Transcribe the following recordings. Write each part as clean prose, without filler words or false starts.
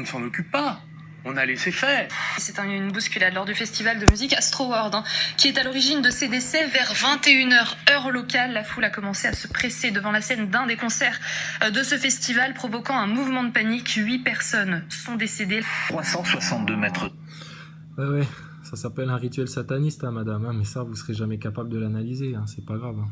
On ne s'en occupe pas. On a laissé faire. C'est une bousculade lors du festival de musique Astro World, qui est à l'origine de ces décès. Vers 21h, heure locale, la foule a commencé à se presser devant la scène d'un des concerts de ce festival, provoquant un mouvement de panique. 8 personnes sont décédées. 362 mètres. Ouais, ça s'appelle un rituel sataniste, hein, madame, hein, mais ça, vous serez jamais capable de l'analyser, hein, c'est pas grave. Hein.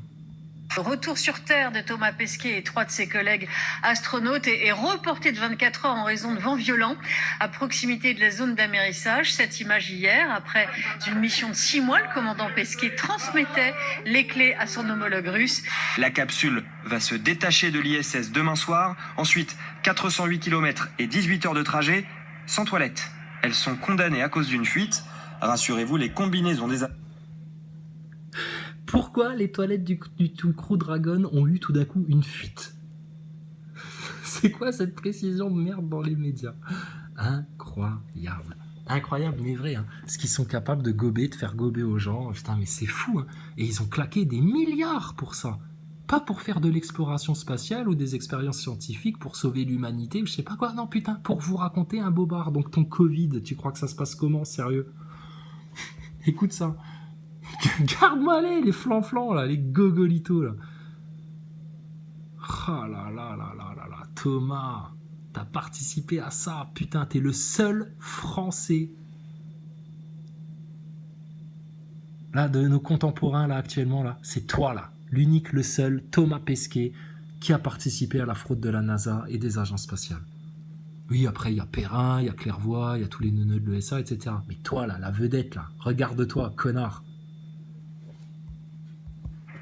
Retour sur Terre de Thomas Pesquet et 3 de ses collègues astronautes est reporté de 24 heures en raison de vents violents à proximité de la zone d'amérissage. Cette image hier, après une mission de 6 mois, le commandant Pesquet transmettait les clés à son homologue russe. La capsule va se détacher de l'ISS demain soir. Ensuite, 408 km et 18 heures de trajet sans toilette. Elles sont condamnées à cause d'une fuite. Rassurez-vous, les combinaisons des... Pourquoi les toilettes du Crew Dragon ont eu tout d'un coup une fuite? C'est quoi cette précision de merde dans les médias? Incroyable. Incroyable, mais vrai. Hein. Ce qu'ils sont capables de gober, de faire gober aux gens. Putain, mais c'est fou. Hein. Et ils ont claqué des milliards pour ça. Pas pour faire de l'exploration spatiale ou des expériences scientifiques pour sauver l'humanité ou je sais pas quoi. Non, putain, pour vous raconter un bobard. Donc ton Covid, tu crois que ça se passe comment, sérieux? Écoute ça. Garde-moi les flanflans là, les gogolitos là. Ah là là là là là là, Thomas, t'as participé à ça, putain, t'es le seul Français là de nos contemporains là actuellement là, c'est toi là, l'unique, le seul Thomas Pesquet qui a participé à la fraude de la NASA et des agences spatiales. Oui, après il y a Perrin, il y a Clairvoy, il y a tous les neuneux de l'ESA, etc. Mais toi là, la vedette là, regarde-toi, connard.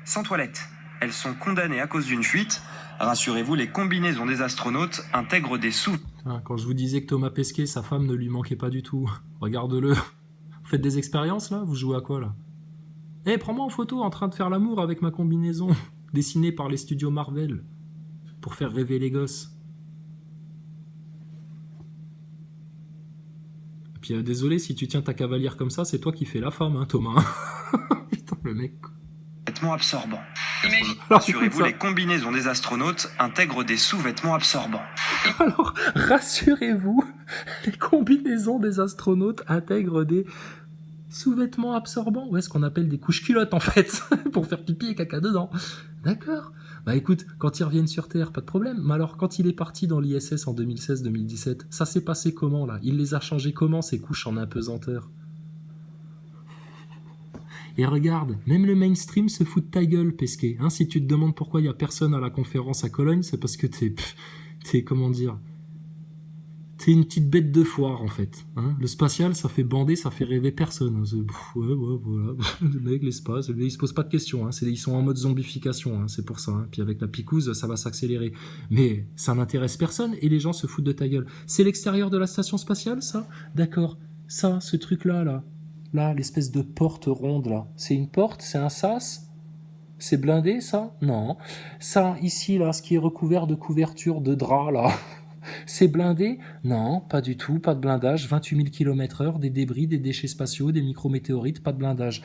Sans toilette. Elles sont condamnées à cause d'une fuite. Rassurez-vous, les combinaisons des astronautes intègrent des sous... Quand je vous disais que Thomas Pesquet, sa femme ne lui manquait pas du tout. Regarde-le. Vous faites des expériences là? Vous jouez à quoi là? Eh, prends-moi en photo en train de faire l'amour avec ma combinaison, dessinée par les studios Marvel, pour faire rêver les gosses. Et puis désolé, si tu tiens ta cavalière comme ça, c'est toi qui fais la femme, hein, Thomas. Putain, le mec. Vêtements absorbants. Alors, Rassurez-vous, les combinaisons des astronautes intègrent des sous-vêtements absorbants. Alors, rassurez-vous, les combinaisons des astronautes intègrent des sous-vêtements absorbants. Ouais, ce qu'on appelle des couches culottes, en fait, pour faire pipi et caca dedans. D'accord. Bah écoute, quand ils reviennent sur Terre, pas de problème. Mais alors, quand il est parti dans l'ISS en 2016-2017, ça s'est passé comment, là? Il les a changées comment, ces couches en apesanteur? Et regarde, même le mainstream se fout de ta gueule, Pesquet. Hein, si tu te demandes pourquoi il n'y a personne à la conférence à Cologne, c'est parce que t'es comment dire, t'es une petite bête de foire, en fait. Hein, le spatial, ça fait bander, ça fait rêver personne. Ouais, voilà. Le mec, l'espace, ils se posent pas de questions. Hein, ils sont en mode zombification, hein, c'est pour ça. Hein. Puis avec la picouse, ça va s'accélérer. Mais ça n'intéresse personne et les gens se foutent de ta gueule. C'est l'extérieur de la station spatiale, ça? D'accord. Ça, ce truc-là, là. Là, l'espèce de porte ronde, là. C'est une porte? C'est un sas? C'est blindé, ça? Non. Ça, ici, là, ce qui est recouvert de couverture de drap, là. C'est blindé? Non, pas du tout. Pas de blindage. 28 000 km/h, des débris, des déchets spatiaux, des micrométéorites, pas de blindage.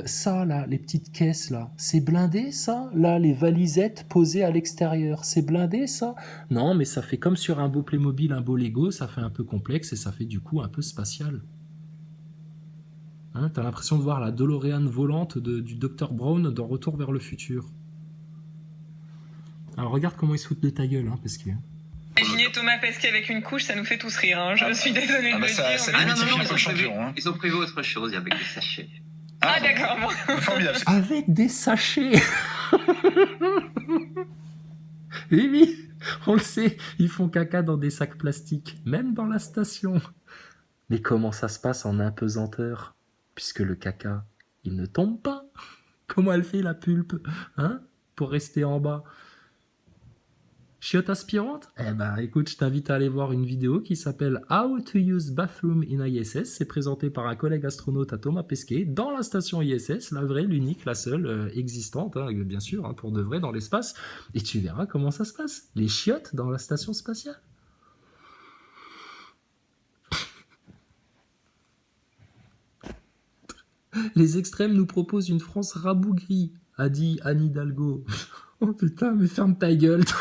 Ça, là, les petites caisses, là. C'est blindé, ça? Là, les valisettes posées à l'extérieur. C'est blindé, ça? Non, mais ça fait comme sur un beau Playmobil, un beau Lego. Ça fait un peu complexe et ça fait du coup un peu spatial. Hein, t'as l'impression de voir la DeLorean volante du Dr Brown dans Retour vers le futur. Alors regarde comment ils se foutent de ta gueule, hein, Pesquet. Imaginez Thomas Pesquet avec une couche, ça nous fait tous rire. Hein. Je suis désolée de le dire. Ça démystifie un peu le champion. Hein. Ils ont prévu autre chose avec des sachets. Ah d'accord. Bon. Formidable. Avec des sachets. Oui, on le sait, ils font caca dans des sacs plastiques, même dans la station. Mais comment ça se passe en apesanteur? Puisque le caca, il ne tombe pas. Comment elle fait la pulpe, hein, pour rester en bas? Chiotte aspirante? Eh ben, écoute, je t'invite à aller voir une vidéo qui s'appelle How to use bathroom in ISS. C'est présenté par un collègue astronaute à Thomas Pesquet dans la station ISS, la vraie, l'unique, la seule existante, hein, bien sûr, hein, pour de vrai dans l'espace. Et tu verras comment ça se passe. Les chiottes dans la station spatiale. Les extrêmes nous proposent une France rabougrie, a dit Anne Hidalgo. Oh putain, mais ferme ta gueule, toi.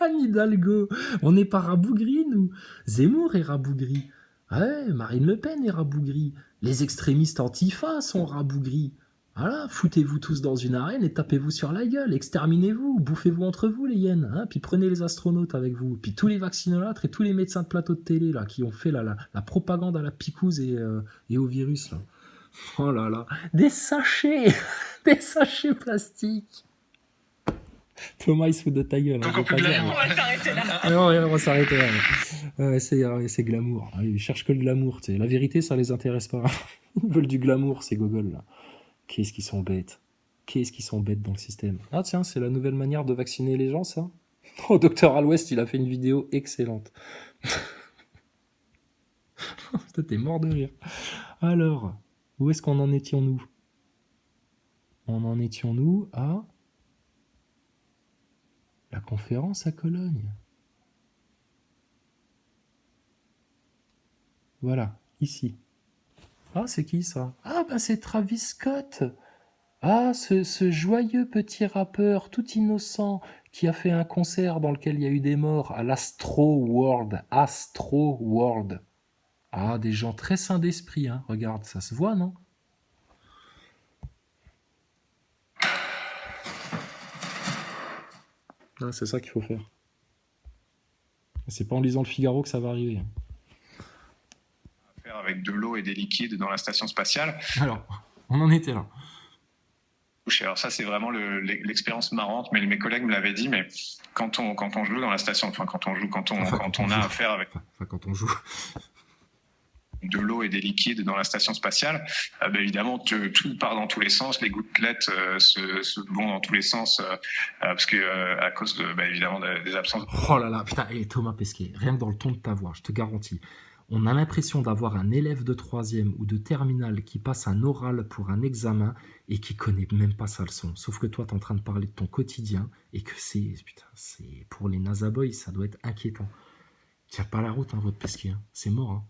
Anne Hidalgo, on n'est pas rabougris, nous. Zemmour est rabougri. Ouais, Marine Le Pen est rabougrie. Les extrémistes antifa sont rabougris. Voilà, foutez-vous tous dans une arène et tapez-vous sur la gueule, exterminez-vous, bouffez-vous entre vous les hyènes, hein, puis prenez les astronautes avec vous, puis tous les vaccinolâtres et tous les médecins de plateau de télé là, qui ont fait la propagande à la picouse et au virus. Là. Oh là là, des sachets des sachets plastiques. Thomas, il se fout de ta gueule. Hein, On va s'arrêter là. Ah non, on va s'arrêter là. C'est glamour. Ils cherchent que le glamour. T'sais. La vérité, ça les intéresse pas. Ils veulent du glamour, ces gogoles là. Qu'est-ce qu'ils sont bêtes. Qu'est-ce qu'ils sont bêtes dans le système. Ah tiens, c'est la nouvelle manière de vacciner les gens, ça. Oh, Dr Al West, il a fait une vidéo excellente. Putain, t'es mort de rire. Alors, où est-ce qu'on en étions-nous? On en étions-nous à la conférence à Cologne. Voilà, ici. Ah, c'est qui ça? Ah, ben c'est Travis Scott. Ah, ce joyeux petit rappeur tout innocent qui a fait un concert dans lequel il y a eu des morts à l'Astro World. Astro World. Ah, des gens très sains d'esprit, hein. Regarde, ça se voit, non? Ah, c'est ça qu'il faut faire. C'est pas en lisant le Figaro que ça va arriver. Avec de l'eau et des liquides dans la station spatiale. Alors, on en était là. Alors ça, c'est vraiment l'expérience marrante, mais mes collègues me l'avaient dit, mais quand on joue dans la station, quand on a affaire avec quand on joue de l'eau et des liquides dans la station spatiale, évidemment, tout part dans tous les sens, les gouttelettes se vont dans tous les sens, parce que à cause évidemment des absences. Oh là là, putain, Thomas Pesquet, rien que dans le ton de ta voix, je te garantis. On a l'impression d'avoir un élève de 3e ou de terminale qui passe un oral pour un examen et qui connaît même pas sa leçon. Sauf que toi, tu es en train de parler de ton quotidien et que c'est pour les NASA Boys, ça doit être inquiétant. Tient pas la route, hein, votre Pesquet. Hein. C'est mort. Hein.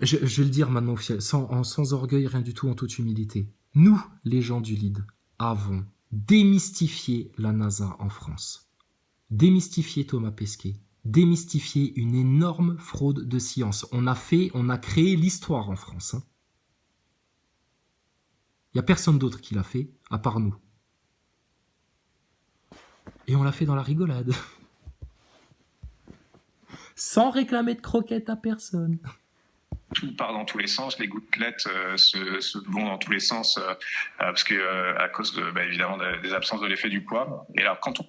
Je vais le dire maintenant, sans orgueil, rien du tout, en toute humilité. Nous, les gens du LEAD, avons démystifié la NASA en France. Démystifié Thomas Pesquet. Démystifier une énorme fraude de science. On a créé l'histoire en France. Hein. Il n'y a personne d'autre qui l'a fait, à part nous. Et on l'a fait dans la rigolade. Sans réclamer de croquettes à personne. Tout part dans tous les sens, les gouttelettes se vont dans tous les sens, parce que à cause évidemment des absences de l'effet du poids. Et alors quand on...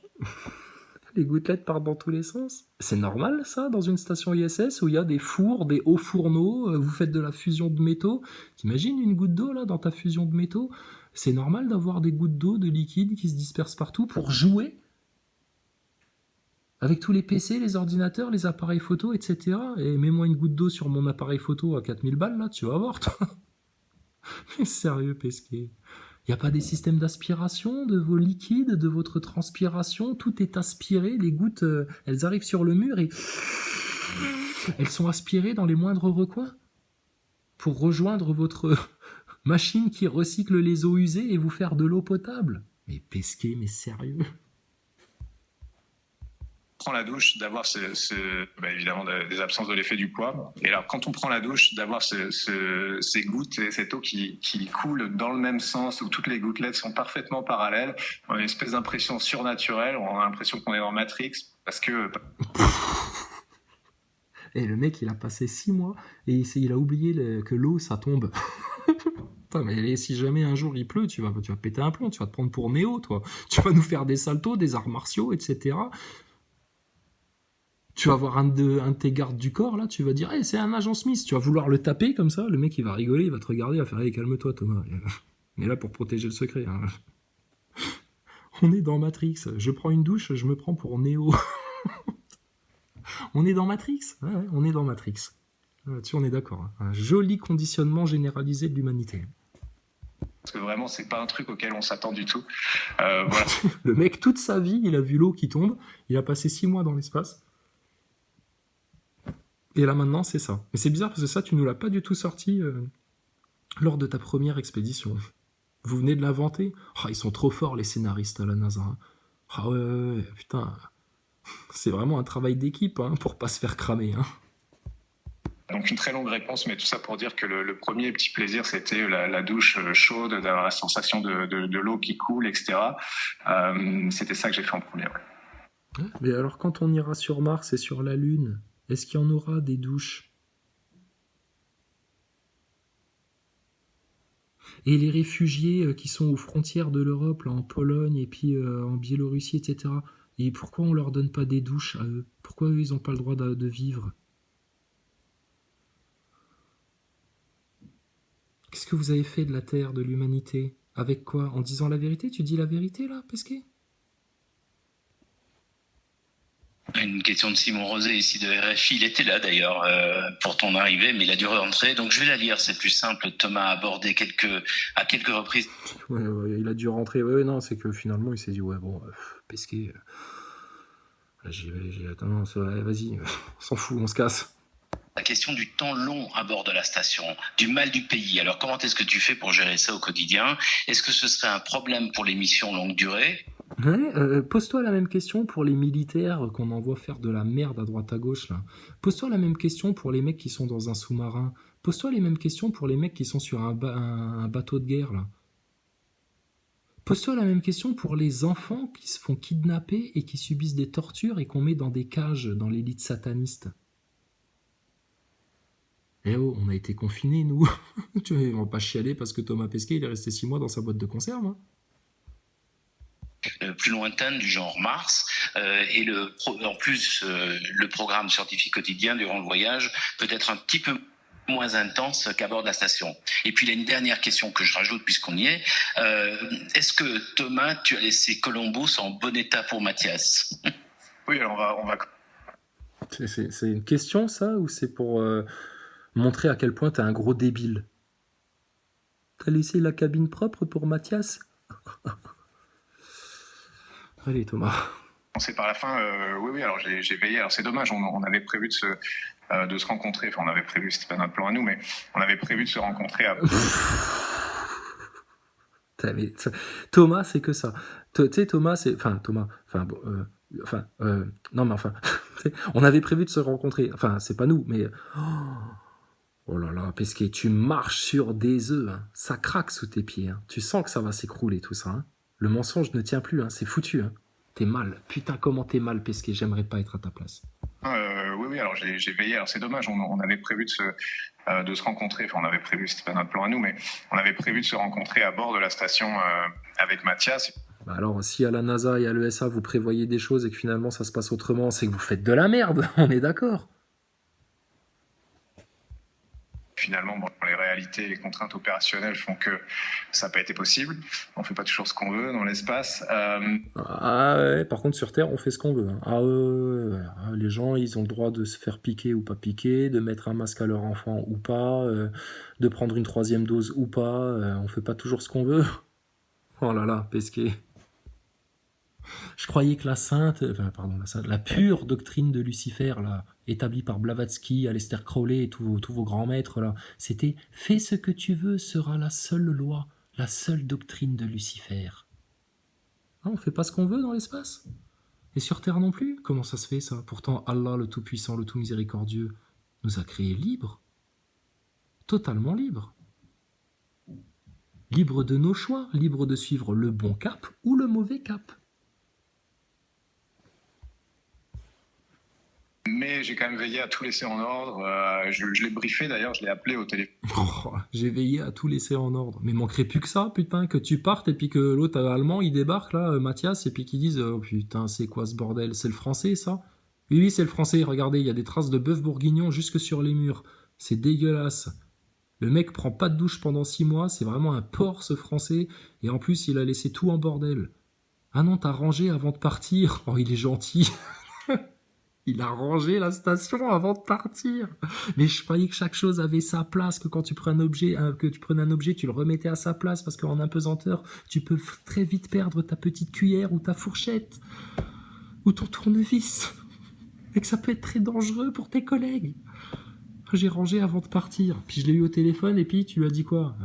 Les gouttelettes partent dans tous les sens. C'est normal, ça, dans une station ISS où il y a des fours, des hauts fourneaux, vous faites de la fusion de métaux. T'imagines une goutte d'eau, là, dans ta fusion de métaux? C'est normal d'avoir des gouttes d'eau, de liquide qui se dispersent partout pour jouer avec tous les PC, les ordinateurs, les appareils photo, etc. Et mets-moi une goutte d'eau sur mon appareil photo à 4000 balles, là, tu vas voir, toi. Mais sérieux, Pesquet. Il n'y a pas des systèmes d'aspiration de vos liquides, de votre transpiration. Tout est aspiré. Les gouttes, elles arrivent sur le mur et elles sont aspirées dans les moindres recoins pour rejoindre votre machine qui recycle les eaux usées et vous faire de l'eau potable. Mais Pesquet, mais sérieux? Prend la douche, d'avoir évidemment des absences de l'effet du poids. Et alors, quand on prend la douche, d'avoir ces gouttes et cette eau qui coule dans le même sens, où toutes les gouttelettes sont parfaitement parallèles, on a une espèce d'impression surnaturelle, on a l'impression qu'on est dans Matrix, parce que... Et le mec, il a passé 6 mois, et il a oublié que l'eau, ça tombe. Putain, mais si jamais un jour il pleut, tu vas péter un plomb, tu vas te prendre pour Néo, toi. Tu vas nous faire des saltos, des arts martiaux, etc., tu vas voir un de tes gardes du corps, là, tu vas dire hey, c'est un agent Smith, tu vas vouloir le taper comme ça, le mec il va rigoler, il va te regarder, il va faire hey, calme-toi Thomas. On est là pour protéger le secret. Hein. On est dans Matrix, je prends une douche, je me prends pour Néo. On est dans Matrix, ouais, on est dans Matrix. Là-dessus on est d'accord. Hein. Un joli conditionnement généralisé de l'humanité. Parce que vraiment, c'est pas un truc auquel on s'attend du tout. Voilà. Le mec, toute sa vie, il a vu l'eau qui tombe, il a passé 6 mois dans l'espace. Et là maintenant, c'est ça. Mais c'est bizarre parce que ça, tu nous l'as pas du tout sorti lors de ta première expédition. Vous venez de l'inventer. Oh, ils sont trop forts, les scénaristes à la NASA. Hein. Ah ouais, putain. C'est vraiment un travail d'équipe hein, pour pas se faire cramer. Hein. Donc une très longue réponse, mais tout ça pour dire que le premier petit plaisir, c'était la douche chaude, d'avoir la sensation de l'eau qui coule, etc. C'était ça que j'ai fait en premier. Ouais. Mais alors quand on ira sur Mars et sur la Lune, est-ce qu'il y en aura des douches? Et les réfugiés qui sont aux frontières de l'Europe, là, en Pologne et puis en Biélorussie, etc. Et pourquoi on leur donne pas des douches à eux? Pourquoi eux, ils n'ont pas le droit de vivre? Qu'est-ce que vous avez fait de la Terre, de l'humanité? Avec quoi? En disant la vérité? Tu dis la vérité, là, Pesquet? Une question de Simon Rosé, ici de RFI. Il était là, d'ailleurs, pour ton arrivée, mais il a dû rentrer. Donc, je vais la lire, c'est plus simple. Thomas a abordé à quelques reprises. Ouais, il a dû rentrer. Ouais, non, c'est que finalement, il s'est dit, ouais, bon, Pesquet... Attends, non, vas-y, on s'en fout, on se casse. La question du temps long à bord de la station, du mal du pays. Alors, comment est-ce que tu fais pour gérer ça au quotidien? Est-ce que ce serait un problème pour les missions longue durée? Ouais, pose-toi la même question pour les militaires qu'on envoie faire de la merde à droite à gauche, là. Pose-toi la même question pour les mecs qui sont dans un sous-marin. Pose-toi les mêmes questions pour les mecs qui sont sur un bateau de guerre, là. Pose-toi la même question pour les enfants qui se font kidnapper et qui subissent des tortures et qu'on met dans des cages dans l'élite sataniste. Eh oh, on a été confinés, nous. Tu vois, ils vont pas chialer parce que Thomas Pesquet, il est resté 6 mois dans sa boîte de conserve. Hein. Plus lointaine, du genre Mars, et en plus, le programme scientifique quotidien durant le voyage peut être un petit peu moins intense qu'à bord de la station. Et puis, il y a une dernière question que je rajoute puisqu'on y est. Est-ce que, Thomas, tu as laissé Columbus en bon état pour Mathias? Oui, alors on va... C'est une question, ça, ou c'est pour montrer à quel point t'es un gros débile? T'as laissé la cabine propre pour Mathias? Allez, Thomas. C'est par la fin, oui, alors j'ai veillé. Alors c'est dommage, on avait prévu de se rencontrer. Enfin, on avait prévu, c'était pas notre plan à nous, mais on avait prévu de se rencontrer à... Thomas, c'est que ça. Tu sais, Thomas, c'est... Enfin, Thomas... non, mais enfin... on avait prévu de se rencontrer. Enfin, c'est pas nous, mais... Oh là là, Pesquet, tu marches sur des œufs. Hein. Ça craque sous tes pieds. Hein. Tu sens que ça va s'écrouler, tout ça. Hein. Le mensonge ne tient plus, hein. C'est foutu. Hein. T'es mal. Putain, comment t'es mal, Pesquet. J'aimerais pas être à ta place. Oui, alors j'ai veillé. Alors c'est dommage, on avait prévu de se rencontrer. Enfin, on avait prévu, c'était pas notre plan à nous, mais on avait prévu de se rencontrer à bord de la station avec Mathias. Bah alors, si à la NASA et à l'ESA, vous prévoyez des choses et que finalement ça se passe autrement, c'est que vous faites de la merde. On est d'accord. Finalement, bon, les réalités et les contraintes opérationnelles font que ça n'a pas été possible. On fait pas toujours ce qu'on veut dans l'espace. Ah ouais, par contre, sur Terre, on fait ce qu'on veut. Hein. Ah ouais. Les gens, ils ont le droit de se faire piquer ou pas piquer, de mettre un masque à leur enfant ou pas, de prendre une 3e dose ou pas. On fait pas toujours ce qu'on veut. Oh là là, Pesquet. Je croyais que la pure doctrine de Lucifer, là, établie par Blavatsky, Aleister Crowley et tous vos grands maîtres, là, c'était « Fais ce que tu veux sera la seule loi, la seule doctrine de Lucifer. » Ah, on fait pas ce qu'on veut dans l'espace? Et sur Terre non plus? Comment ça se fait, ça? Pourtant, Allah, le Tout-Puissant, le Tout-Miséricordieux, nous a créés libres. Totalement libres. Libres de nos choix, libres de suivre le bon cap ou le mauvais cap. Mais j'ai quand même veillé à tout laisser en ordre. Je l'ai briefé d'ailleurs, je l'ai appelé au téléphone. Oh, j'ai veillé à tout laisser en ordre. Mais manquerait plus que ça, putain, que tu partes et puis que l'autre allemand il débarque là, Mathias, et puis qu'ils disent oh putain, c'est quoi ce bordel? C'est le français ça? Oui, c'est le français, regardez, il y a des traces de bœuf bourguignon jusque sur les murs. C'est dégueulasse. Le mec prend pas de douche pendant 6 mois, c'est vraiment un porc ce français, et en plus il a laissé tout en bordel. Ah non, t'as rangé avant de partir. Oh, il est gentil. Il a rangé la station avant de partir. Mais je croyais que chaque chose avait sa place, que quand tu prenais un objet, tu le remettais à sa place, parce qu'en apesanteur, tu peux très vite perdre ta petite cuillère ou ta fourchette, ou ton tournevis, et que ça peut être très dangereux pour tes collègues. j'ai rangé avant de partir. Puis je l'ai eu au téléphone et puis tu lui as dit quoi?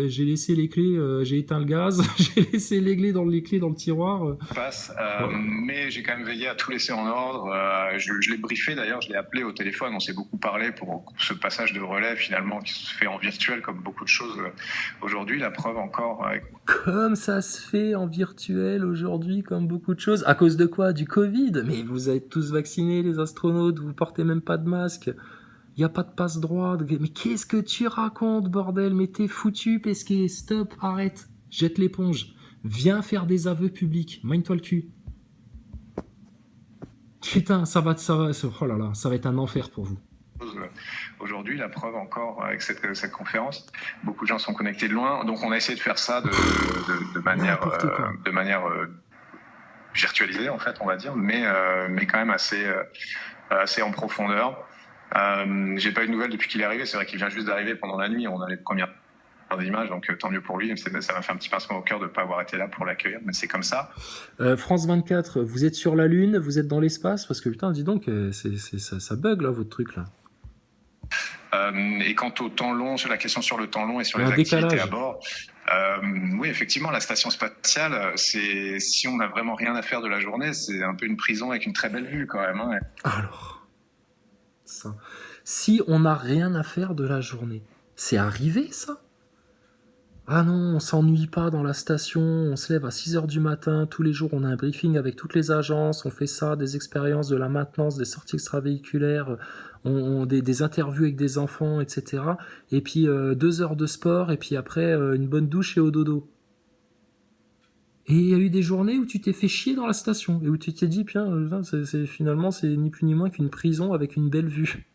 J'ai laissé les clés, j'ai éteint le gaz, j'ai laissé les clés dans le tiroir. Mais j'ai quand même veillé à tout laisser en ordre. Je l'ai briefé d'ailleurs, je l'ai appelé au téléphone. On s'est beaucoup parlé pour ce passage de relais finalement qui se fait en virtuel comme beaucoup de choses aujourd'hui. La preuve encore. Comme ça se fait en virtuel aujourd'hui, comme beaucoup de choses. À cause de quoi? Du Covid. Mais vous êtes tous vaccinés, les astronautes, vous portez même pas de masque. Il n'y a pas de passe-droit. Mais qu'est-ce que tu racontes, bordel? Mais t'es foutu, Pesquet. Stop, arrête. Jette l'éponge. Viens faire des aveux publics. Mine-toi le cul. Putain, oh là là, ça va être un enfer pour vous. Aujourd'hui, la preuve encore avec cette conférence, beaucoup de gens sont connectés de loin, donc on a essayé de faire ça de manière virtualisée en fait, on va dire, mais quand même assez en profondeur. J'ai pas eu de nouvelles depuis qu'il est arrivé. C'est vrai qu'il vient juste d'arriver pendant la nuit. On a les premières images, donc tant mieux pour lui. Ça m'a fait un petit pincement au cœur de ne pas avoir été là pour l'accueillir, mais c'est comme ça. France 24, vous êtes sur la Lune, vous êtes dans l'espace, parce que putain, dis donc, ça bug là, votre truc là. Et quant au temps long, sur la question sur le temps long et sur les activités à bord, oui, effectivement, la station spatiale, si on n'a vraiment rien à faire de la journée, c'est un peu une prison avec une très belle vue quand même. Hein. Alors, ça, si on n'a rien à faire de la journée, c'est arrivé ça? Ah non, on s'ennuie pas dans la station, on se lève à 6h du matin, tous les jours on a un briefing avec toutes les agences, on fait ça, des expériences, de la maintenance, des sorties extravéhiculaires, des interviews avec des enfants, etc. Et puis 2 heures de sport, et puis après une bonne douche et au dodo. Et il y a eu des journées où tu t'es fait chier dans la station, et où tu t'es dit, finalement c'est ni plus ni moins qu'une prison avec une belle vue.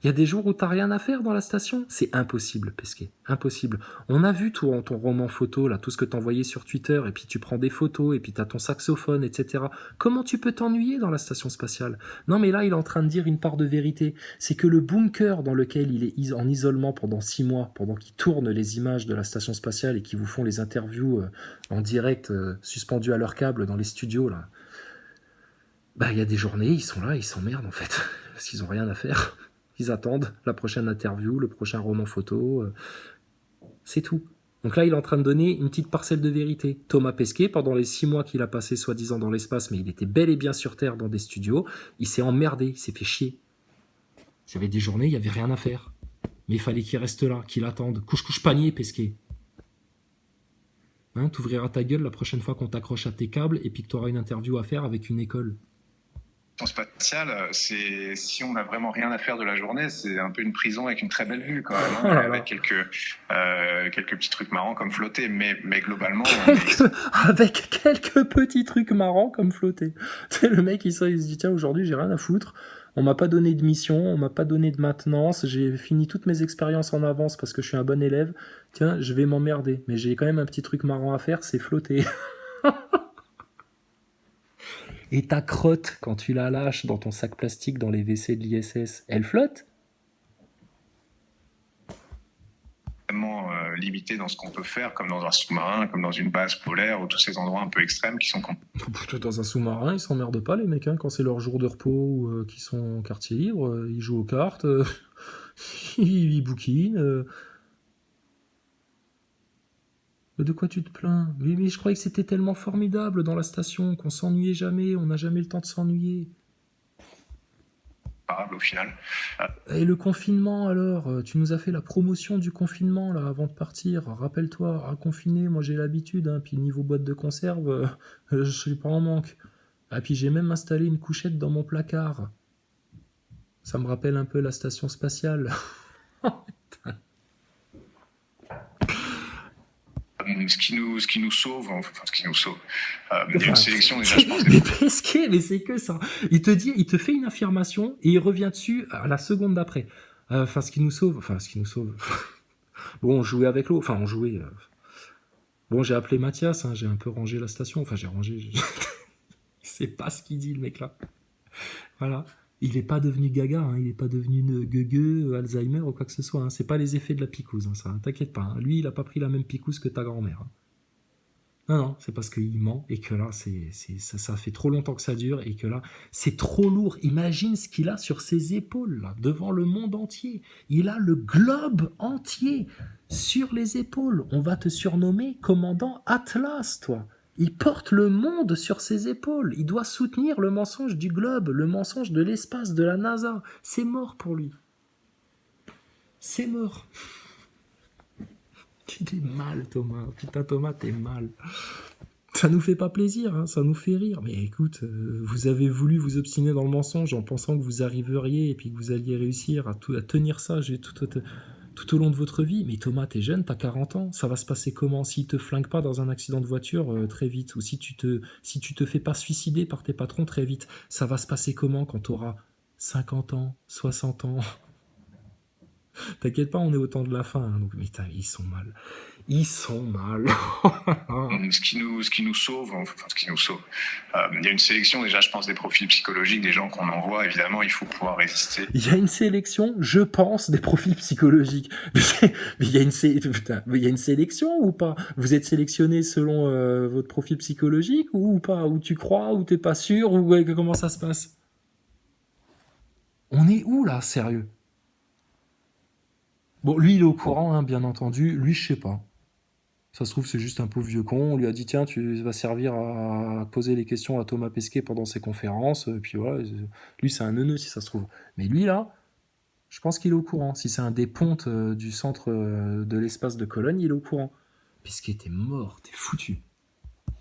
Il y a des jours où t'as rien à faire dans la station. C'est impossible, Pesquet. Impossible. On a vu ton roman photo, là, tout ce que t'envoyais sur Twitter, et puis tu prends des photos, et puis t'as ton saxophone, etc. Comment tu peux t'ennuyer dans la station spatiale? Non, mais là, il est en train de dire une part de vérité. C'est que le bunker dans lequel il est en isolement pendant 6 mois, pendant qu'ils tournent les images de la station spatiale et qu'ils vous font les interviews en direct, suspendus à leur câble dans les studios, là. Bah, il y a des journées, ils sont là, ils s'emmerdent, en fait. Parce qu'ils ont rien à faire. Ils attendent la prochaine interview, le prochain roman photo. C'est tout. Donc là, il est en train de donner une petite parcelle de vérité. Thomas Pesquet, pendant les 6 mois qu'il a passé soi-disant dans l'espace, mais il était bel et bien sur Terre dans des studios, il s'est emmerdé, il s'est fait chier. Il y avait des journées, il n'y avait rien à faire. Mais il fallait qu'il reste là, qu'il attende. Couche panier, Pesquet. Hein, t'ouvriras ta gueule la prochaine fois qu'on t'accroche à tes câbles et puis que tu auras une interview à faire avec une école. Spatiale, si on n'a vraiment rien à faire de la journée, c'est un peu une prison avec une très belle vue quand même, hein, avec quelques petits trucs marrants comme flotter, mais globalement... Avec quelques petits trucs marrants comme flotter. Tu sais, le mec il se dit tiens, aujourd'hui j'ai rien à foutre, on m'a pas donné de mission, on m'a pas donné de maintenance, j'ai fini toutes mes expériences en avance parce que je suis un bon élève, tiens, je vais m'emmerder, mais j'ai quand même un petit truc marrant à faire, c'est flotter. Et ta crotte, quand tu la lâches dans ton sac plastique dans les WC de l'ISS, elle flotte? Vraiment limité dans ce qu'on peut faire, comme dans un sous-marin, comme dans une base polaire, ou tous ces endroits un peu extrêmes qui sont... Dans un sous-marin, ils s'emmerdent pas les mecs, hein, quand c'est leur jour de repos ou qu'ils sont en quartier libre, ils jouent aux cartes, ils bouquinent... De quoi tu te plains? Mais je croyais que c'était tellement formidable dans la station, qu'on s'ennuyait jamais, on n'a jamais le temps de s'ennuyer. Au final. Et le confinement alors? Tu nous as fait la promotion du confinement là avant de partir. Rappelle-toi, à confiner, moi j'ai l'habitude, hein, puis niveau boîte de conserve, je suis pas en manque. Ah puis j'ai même installé une couchette dans mon placard. Ça me rappelle un peu la station spatiale. Ce qui nous sauve, il y a une sélection déjà, je pense. Mais Pesquet, mais c'est que ça. Il te fait une affirmation et il revient dessus à la seconde d'après. Ce qui nous sauve. Bon, on jouait avec l'eau. Enfin, on jouait. Bon, j'ai appelé Mathias, hein, j'ai un peu rangé la station. Enfin, j'ai rangé. C'est pas ce qu'il dit, le mec là. Voilà. Il n'est pas devenu gaga, hein, il n'est pas devenu gueugueux, Alzheimer ou quoi que ce soit. Hein. C'est pas les effets de la picouse, hein, ça. T'inquiète pas. Hein. Lui, il a pas pris la même picouse que ta grand-mère. Hein. Non, c'est parce qu'il ment et que là, ça fait trop longtemps que ça dure et que là, c'est trop lourd. Imagine ce qu'il a sur ses épaules, là, devant le monde entier. Il a le globe entier sur les épaules. On va te surnommer commandant Atlas, toi. Il porte le monde sur ses épaules. Il doit soutenir le mensonge du globe, le mensonge de l'espace, de la NASA. C'est mort pour lui. C'est mort. Il est mal, Thomas. Putain, Thomas, t'es mal. Ça nous fait pas plaisir, hein, ça nous fait rire. Mais écoute, vous avez voulu vous obstiner dans le mensonge en pensant que vous arriveriez et puis que vous alliez réussir à tenir ça tout au long de votre vie. Mais Thomas, t'es jeune, t'as 40 ans. Ça va se passer comment s'il te flingue pas dans un accident de voiture très vite, ou si tu te fais pas suicider par tes patrons très vite. Ça va se passer comment quand t'auras 50 ans, 60 ans? T'inquiète pas, on est au temps de la fin. Hein, donc, mais ils sont mal. Ils sont mal. Ce qui nous sauve, il y a une sélection déjà, je pense, des profils psychologiques, des gens qu'on envoie. Évidemment, il faut pouvoir résister. Il y a une sélection, je pense, des profils psychologiques. Mais il y a une sélection ou pas? Vous êtes sélectionné selon votre profil psychologique ou pas? Ou tu crois, ou t'es pas sûr, ou comment ça se passe? On est où là, sérieux? Bon, lui, il est au courant, hein, bien entendu. Lui, je sais pas. Ça se trouve, c'est juste un pauvre vieux con. On lui a dit, tiens, tu vas servir à poser les questions à Thomas Pesquet pendant ses conférences. Et puis voilà, lui, c'est un neuneu, si ça se trouve. Mais lui, là, je pense qu'il est au courant. Si c'est un des pontes du centre de l'espace de Cologne, il est au courant. Pesquet, t'es mort, t'es foutu.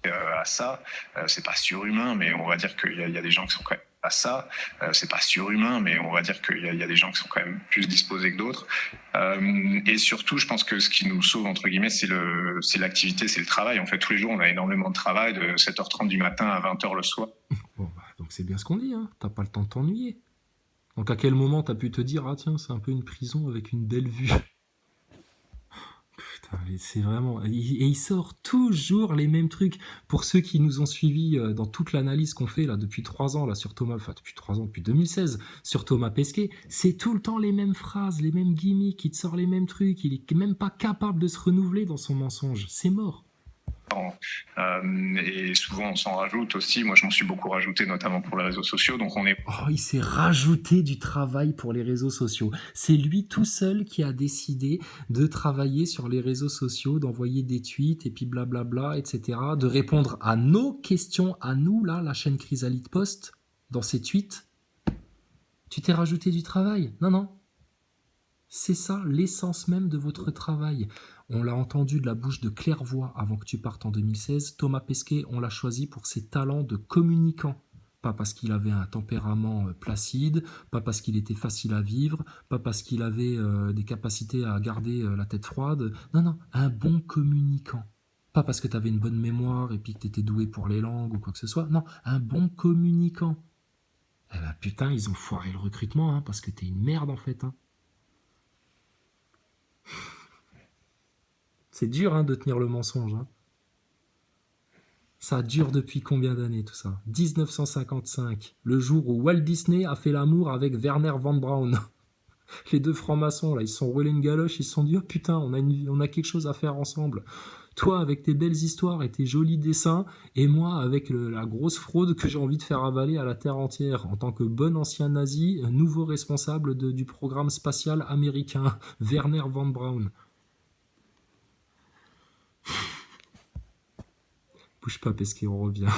À ça, c'est pas surhumain, mais on va dire qu'il y a des gens qui sont quand même à ça, c'est pas surhumain, mais on va dire qu'il y a des gens qui sont quand même plus disposés que d'autres. Et surtout, je pense que ce qui nous sauve, entre guillemets, c'est l'activité, c'est le travail. En fait, tous les jours, on a énormément de travail, de 7h30 du matin à 20h le soir. Bon, donc c'est bien ce qu'on dit, hein. T'as pas le temps de t'ennuyer. Donc à quel moment t'as pu te dire, ah tiens, c'est un peu une prison avec une belle vue? Putain, c'est vraiment... Et il sort toujours les mêmes trucs. Pour ceux qui nous ont suivis dans toute l'analyse qu'on fait là depuis 3 ans, là, sur Thomas, enfin depuis 3 ans, depuis 2016, sur Thomas Pesquet, c'est tout le temps les mêmes phrases, les mêmes gimmicks, il te sort les mêmes trucs, il est même pas capable de se renouveler dans son mensonge. C'est mort. Et souvent on s'en rajoute aussi. Moi je m'en suis beaucoup rajouté, notamment pour les réseaux sociaux. Donc on est... Oh, il s'est rajouté du travail pour les réseaux sociaux. C'est lui tout seul qui a décidé de travailler sur les réseaux sociaux, d'envoyer des tweets et puis blablabla, etc. De répondre à nos questions, à nous là, la chaîne Chrysalide Post, dans ses tweets. Tu t'es rajouté du travail? Non. C'est ça l'essence même de votre travail. On l'a entendu de la bouche de Clairvoix avant que tu partes en 2016. Thomas Pesquet, on l'a choisi pour ses talents de communicant. Pas parce qu'il avait un tempérament placide, pas parce qu'il était facile à vivre, pas parce qu'il avait des capacités à garder la tête froide. Non, un bon communicant. Pas parce que tu avais une bonne mémoire et puis que tu étais doué pour les langues ou quoi que ce soit. Non, un bon communicant. Eh ben putain, ils ont foiré le recrutement, hein, parce que t'es une merde en fait. Hein. C'est dur, hein, de tenir le mensonge. Hein. Ça dure depuis combien d'années, tout ça? 1955, le jour où Walt Disney a fait l'amour avec Werner von Braun. Les deux francs-maçons, là, ils se sont roulés une galoche, ils se sont dit, oh putain, on a quelque chose à faire ensemble. Toi, avec tes belles histoires et tes jolis dessins, et moi, avec la grosse fraude que j'ai envie de faire avaler à la Terre entière, en tant que bon ancien nazi, nouveau responsable du programme spatial américain, Werner von Braun. Bouge pas, Pesquet, on revient.